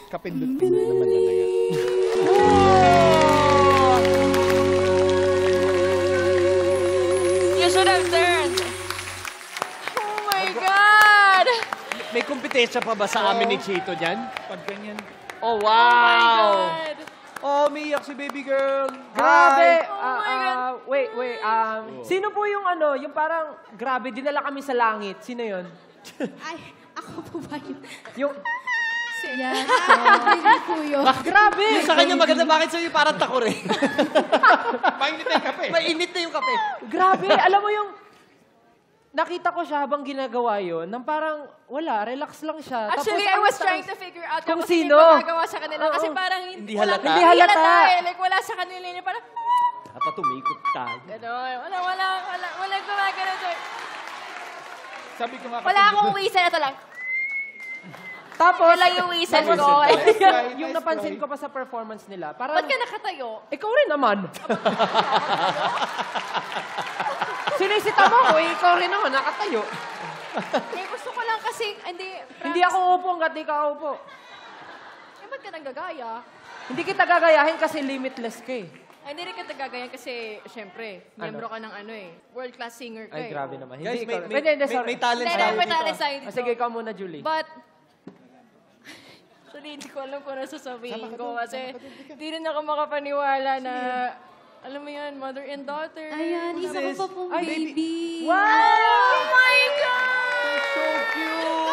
Kapindot-pindot naman talaga. You should have turned. Oh my God! May kompetensya pa ba sa amin ni Chito dyan? Pag ganyan. Oh, wow! Oh my God! Oh, umiiyak si baby girl. Grabe! Oh my God. Wait. Sino po yung yung parang, grabe, dinala kami sa langit. Sino yun? Ay, ako po ba yun? Yung, Yan. Hindi po yun. grabe! Yung sa kanya maganda, bakit sa'yo parang takore? Mainit na yung kape. Mainit na yung kape. Grabe! Alam mo yung, nakita ko siya habang ginagawa yun, nang parang, wala, relax lang siya. Actually, Tapos, I was trying to figure out kung kasi sino. hindi ko nagawa sa kanila. Oo. Kasi parang Hindi halata. Hindi halata. eh. Like, wala sa kanila. Parang, Dapat tumikot tayo. gano'n. Wala gumagano doon. Sabi ko nga Wala akong whistle. Ito lang. Tapos, Wala yung whistle ko. yung napansin ko pa sa performance nila, parang, Ba't ka nakatayo? ikaw rin naman. Sinisita mo ko, ikaw rin naman, nakatayo. Eh, gusto ko lang kasi, Hindi ako upo hanggat di ka upo. Eh, ba't ka nanggagaya? Hindi kita gagayahin kasi limitless ka eh. Ay, hindi rin kita gagayan kasi, syempre, miyembro ka ng world-class singer ka Ay, eh. grabe naman. Guys, Hindi may, ikaw. Hindi, sorry. may talent Hindi, tayo may dito. talent tayo dito. Sige, ikaw muna, Julie. But, actually, hindi ko alam kung ano sasabihin ko kasi hindi rin ako makapaniwala na, alam mo yan, mother and daughter. Ayan, isa ko pa pong Ay, baby. Wow! Oh my God! So cute!